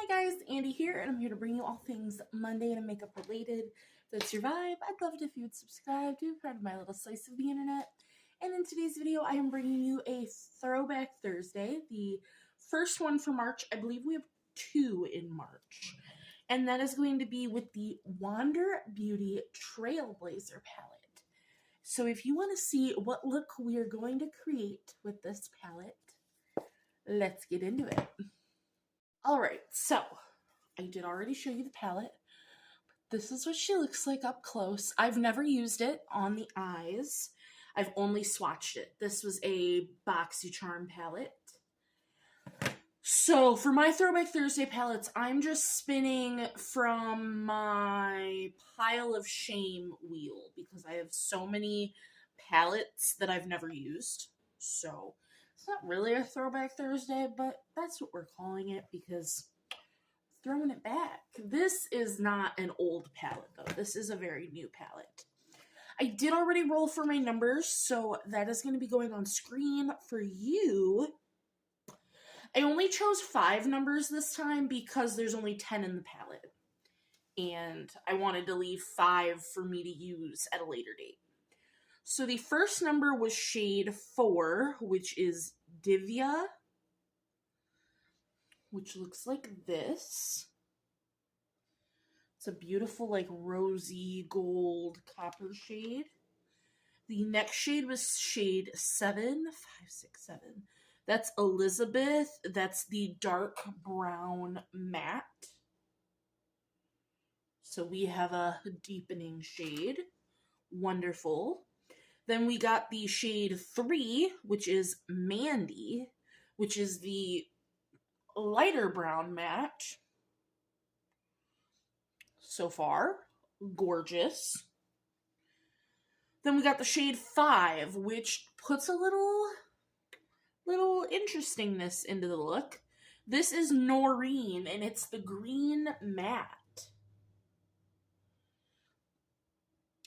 Hi guys, Andy here, and I'm here to bring you all things Monday and makeup related. If that's your vibe, I'd love it if you would subscribe to be part of my little slice of the internet. And in today's video, I am bringing you a Throwback Thursday, the first one for March. I believe we have two in March. And that is going to be with the Wander Beauty Trailblazer palette. So if you want to see what look we are going to create with this palette, let's get into it. Alright, so I did already show you the palette. This is what she looks like up close. I've never used it on the eyes. I've only swatched it. This was a BoxyCharm palette. So for my Throwback Thursday palettes, I'm just spinning from my pile of shame wheel because I have so many palettes that I've never used. So it's not really a Throwback Thursday, but that's what we're calling it because throwing it back. This is not an old palette though. This is a very new palette. I did already roll for my numbers, so that is going to be going on screen for you. I only chose 5 numbers this time because there's only 10 in the palette. And I wanted to leave 5 for me to use at a later date. So the first number was shade 4, which is Divya, which looks like this. It's a beautiful, like, rosy gold copper shade. The next shade was shade 7, 5, 6, 7. That's Elizabeth. That's the dark brown matte. So we have a deepening shade. Wonderful. Then we got the shade 3, which is Mandy, which is the lighter brown matte. So far, gorgeous. Then we got the shade 5, which puts a little interestingness into the look. This is Noreen, and it's the green matte.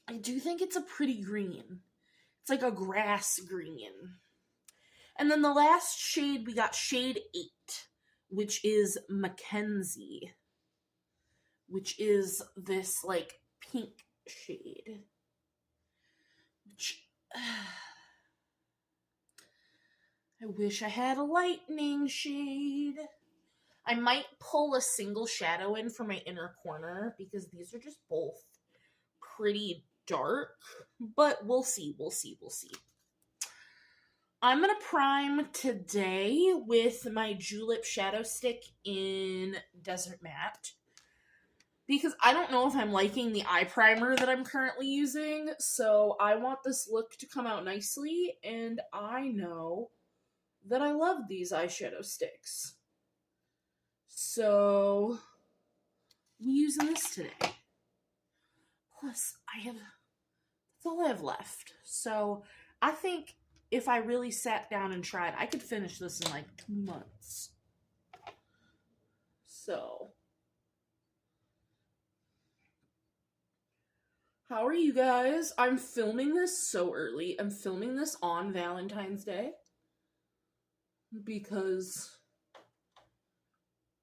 I do think it's a pretty green. It's like a grass green. And then the last shade, we got shade 8, which is Mackenzie, which is this, like, pink shade. Which, I wish I had a lightning shade. I might pull a single shadow in for my inner corner because these are just both pretty dark, but we'll see. I'm going to prime today with my Julep Shadow Stick in Desert Matte because I don't know if I'm liking the eye primer that I'm currently using, so I want this look to come out nicely, and I know that I love these eyeshadow sticks. So, we're using this today. Plus, that's all I have left. So, I think if I really sat down and tried, I could finish this in like 2 months. So, how are you guys? I'm filming this so early. I'm filming this on Valentine's Day because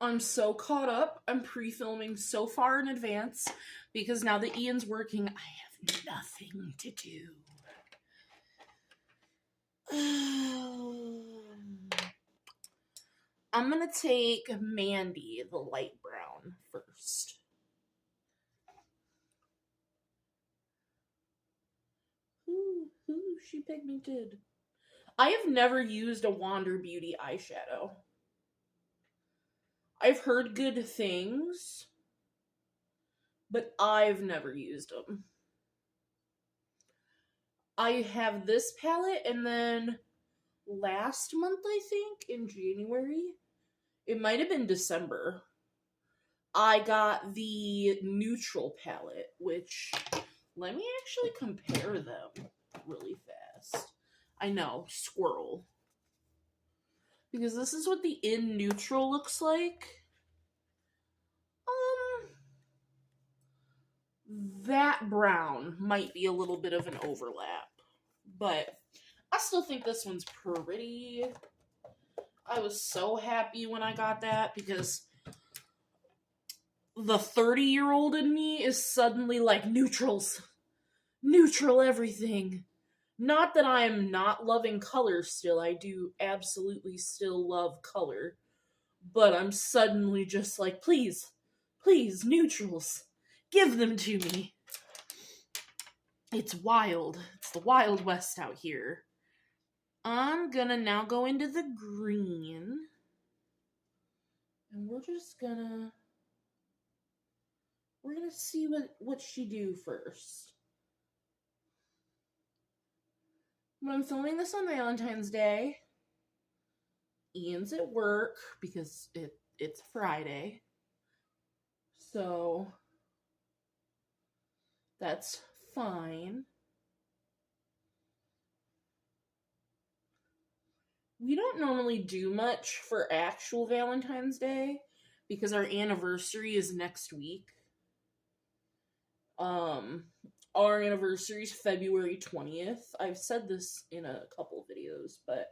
I'm so caught up. I'm pre-filming so far in advance because now that Ian's working, I have nothing to do. I'm gonna take Mandy, the light brown, first. Ooh, she pigmented. I have never used a Wander Beauty eyeshadow. I've heard good things, but I've never used them. I have this palette, and then last month, I think, in January, it might have been December, I got the neutral palette, which, let me actually compare them really fast. I know, squirrel. Because this is what the in neutral looks like. That brown might be a little bit of an overlap, but I still think this one's pretty. I was so happy when I got that because the 30-year-old in me is suddenly like, neutrals. Neutral everything. Not that I am not loving color still. I do absolutely still love color. But I'm suddenly just like, please, please, neutrals. Give them to me. It's wild. It's the Wild West out here. I'm gonna now go into the green. And we're gonna see what she do first. But I'm filming this on Valentine's Day. Ian's at work because it's Friday. So that's fine. We don't normally do much for actual Valentine's Day because our anniversary is next week. Our anniversary is February 20th. I've said this in a couple videos, but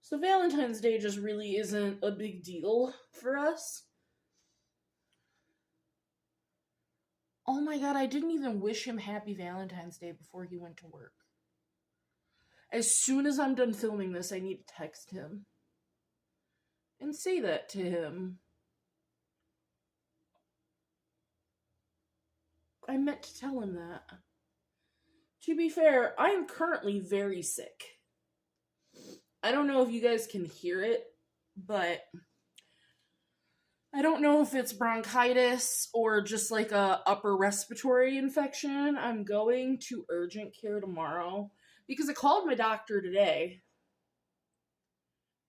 so Valentine's Day just really isn't a big deal for us. Oh my god, I didn't even wish him happy Valentine's Day before he went to work. As soon as I'm done filming this, I need to text him and say that to him. I meant to tell him that. To be fair, I am currently very sick. I don't know if you guys can hear it, but I don't know if it's bronchitis or just like a upper respiratory infection. I'm going to urgent care tomorrow because I called my doctor today.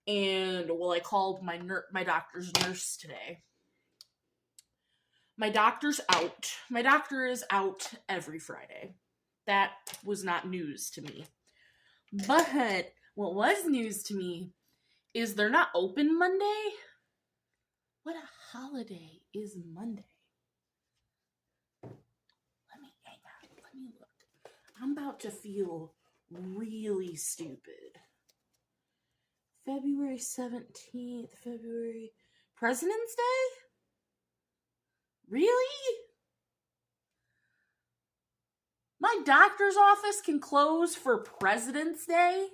And, well, I called my doctor's nurse today. My doctor's out. My doctor is out every Friday. That was not news to me. But what was news to me is they're not open Monday. What a holiday is Monday? Let me look. I'm about to feel really stupid. February 17th, President's Day? Really? My doctor's office can close for President's Day?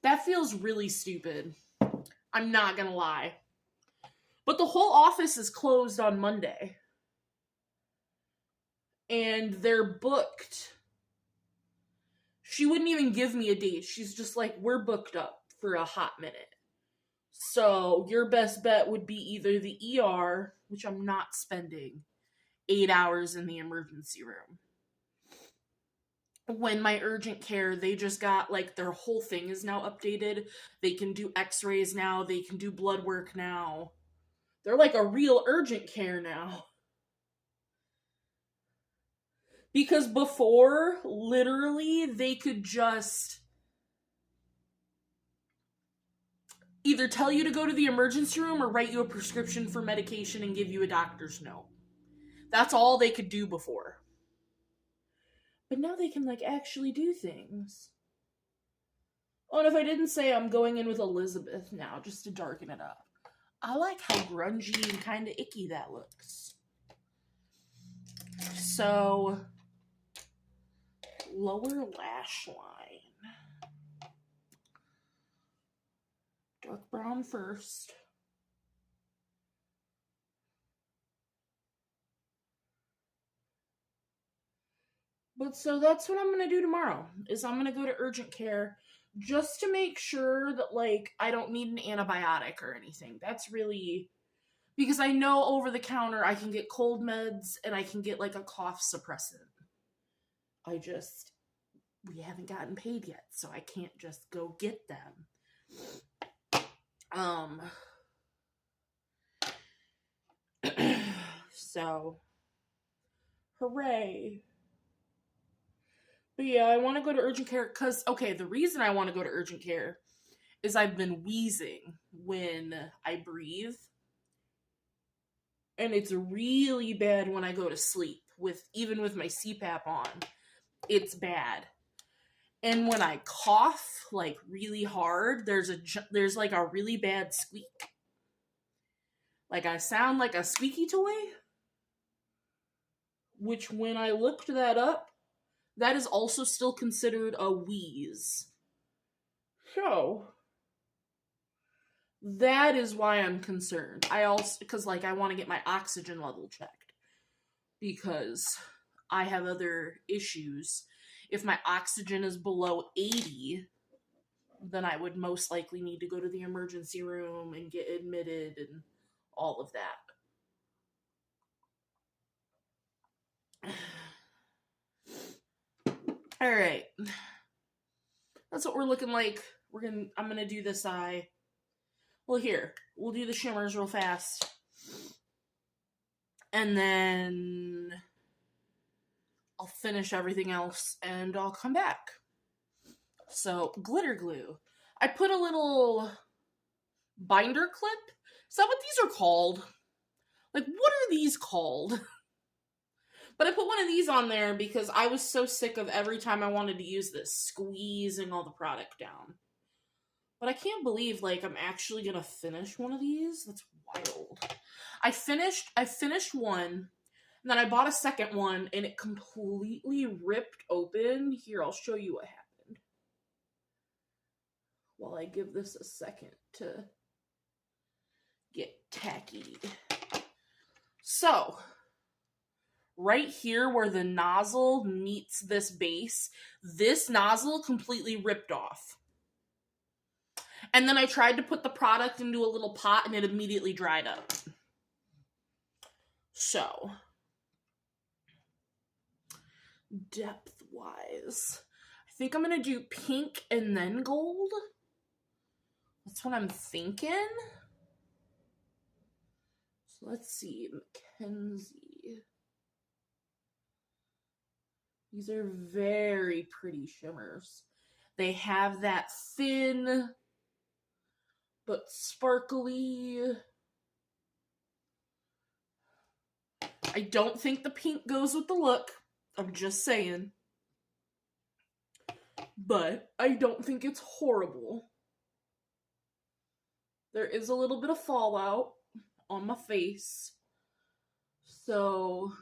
That feels really stupid. I'm not gonna lie. But the whole office is closed on Monday. And they're booked. She wouldn't even give me a date. She's just like, we're booked up for a hot minute. So your best bet would be either the ER, which I'm not spending 8 hours in the emergency room. When my urgent care, they just got, like, their whole thing is now updated. They can do x-rays now. They can do blood work now. They're like a real urgent care now. Because before, literally, they could just either tell you to go to the emergency room or write you a prescription for medication and give you a doctor's note. That's all they could do before. But now they can, like, actually do things. Oh, and if I didn't say, I'm going in with Elizabeth now, just to darken it up. I like how grungy and kind of icky that looks. So, lower lash line. Dark brown first. But so that's what I'm going to do tomorrow, is I'm going to go to urgent care just to make sure that, like, I don't need an antibiotic or anything. That's really, because I know over the counter I can get cold meds and I can get, like, a cough suppressant. We haven't gotten paid yet, so I can't just go get them. So, hooray. But yeah, I want to go to urgent care because, okay, the reason I want to go to urgent care is I've been wheezing when I breathe. And it's really bad when I go to sleep, even with my CPAP on. It's bad. And when I cough, like, really hard, there's like a really bad squeak. Like, I sound like a squeaky toy, which when I looked that up, that is also still considered a wheeze. So, that is why I'm concerned. Because, like, I want to get my oxygen level checked. Because I have other issues. If my oxygen is below 80, then I would most likely need to go to the emergency room and get admitted and all of that. All right. That's what we're looking like. I'm gonna do this eye. Well, here, we'll do the shimmers real fast. And then I'll finish everything else and I'll come back. So, glitter glue. I put a little binder clip. Is that what these are called? Like, what are these called? But I put one of these on there because I was so sick of every time I wanted to use this, squeezing all the product down. But I can't believe, like, I'm actually gonna finish one of these. That's wild. I finished one, and then I bought a second one, and it completely ripped open. Here, I'll show you what happened. While I give this a second to get tacky. So, right here where the nozzle meets this base, this nozzle completely ripped off. And then I tried to put the product into a little pot and it immediately dried up. So, depth-wise, I think I'm going to do pink and then gold. That's what I'm thinking. So let's see, Mackenzie. These are very pretty shimmers. They have that thin but sparkly. I don't think the pink goes with the look. I'm just saying. But I don't think it's horrible. There is a little bit of fallout on my face. So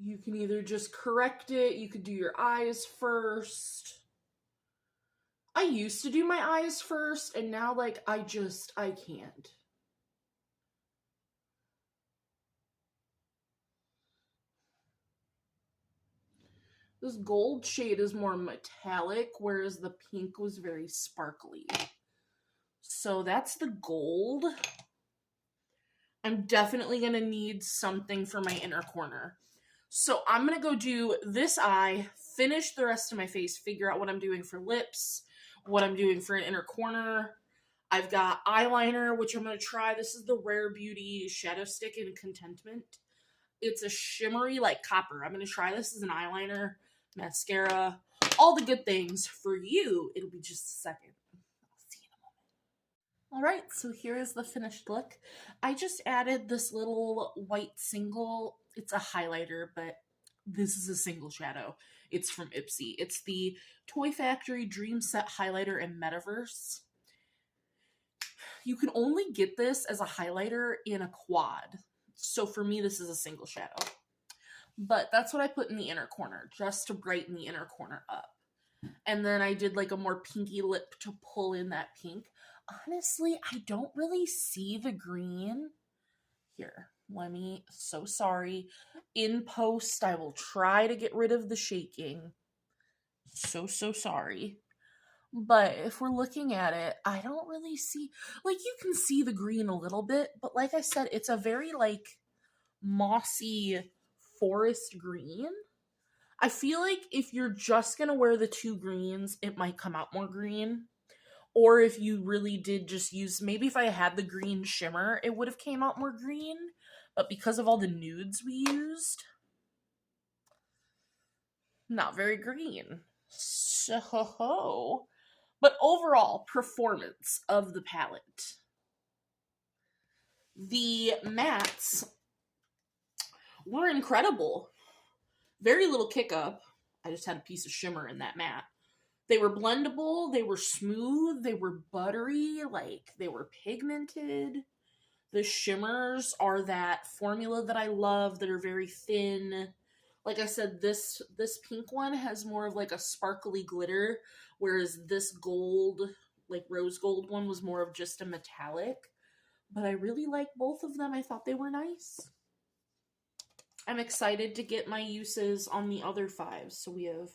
you can either just correct it, you could do your eyes first. I used to do my eyes first, and now, like, I can't. This gold shade is more metallic, whereas the pink was very sparkly. So that's the gold. I'm definitely going to need something for my inner corner. So I'm going to go do this eye, finish the rest of my face, figure out what I'm doing for lips, what I'm doing for an inner corner. I've got eyeliner, which I'm going to try. This is the Rare Beauty Shadow Stick in Contentment. It's a shimmery, like, copper. I'm going to try this as an eyeliner, mascara, all the good things. For you, it'll be just a second. I'll see you in a moment. All right, so here is the finished look. I just added this little white single. It's a highlighter, but this is a single shadow. It's from Ipsy. It's the Toy Factory Dream Set Highlighter in Metaverse. You can only get this as a highlighter in a quad. So for me, this is a single shadow. But that's what I put in the inner corner, just to brighten the inner corner up. And then I did like a more pinky lip to pull in that pink. Honestly, I don't really see the green. Here, so sorry. In post, I will try to get rid of the shaking. So sorry. But if we're looking at it, I don't really see, like, you can see the green a little bit, but like I said, it's a very, like, mossy forest green. I feel like if you're just gonna wear the two greens, it might come out more green. Or if you really did just use, maybe if I had the green shimmer, it would have came out more green. But because of all the nudes we used, not very green. So, but overall, performance of the palette. The mattes were incredible. Very little kick up. I just had a piece of shimmer in that matte. They were blendable, they were smooth, they were buttery, like they were pigmented. The shimmers are that formula that I love that are very thin. Like I said, this pink one has more of like a sparkly glitter, whereas this gold, like rose gold one was more of just a metallic. But I really like both of them. I thought they were nice. I'm excited to get my uses on the other 5. So we have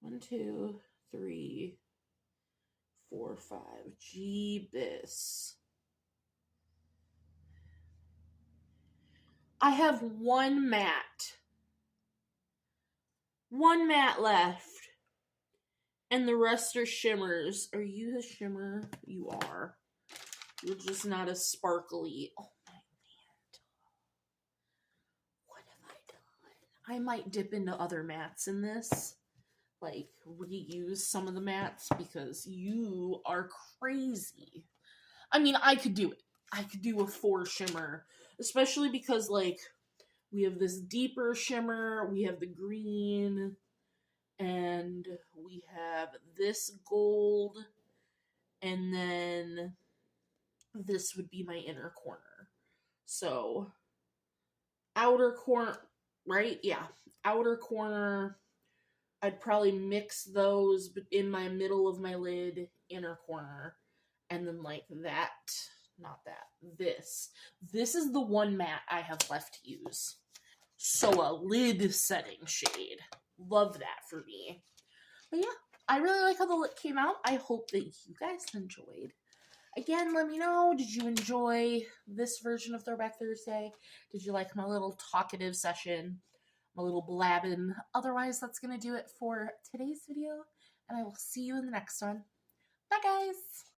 1, 2, 3, 4, 5. Jeebus. I have one matte. One matte left. And the rest are shimmers. Are you a shimmer? You are. You're just not as sparkly. Oh my land. What have I done? I might dip into other mattes in this. Like, reuse some of the mattes because you are crazy. I mean, I could do it. I could do a 4 shimmer. Especially because, like, we have this deeper shimmer. We have the green. And we have this gold. And then this would be my inner corner. So, outer corner, right? Yeah. Outer corner. I'd probably mix those in my middle of my lid, inner corner. And then like that, not that, this. This is the one matte I have left to use. So a lid setting shade. Love that for me. But yeah, I really like how the look came out. I hope that you guys enjoyed. Again, let me know, did you enjoy this version of Throwback Thursday? Did you like my little talkative session? My little blabbing? Otherwise, that's going to do it for today's video, and I will see you in the next one. Bye, guys!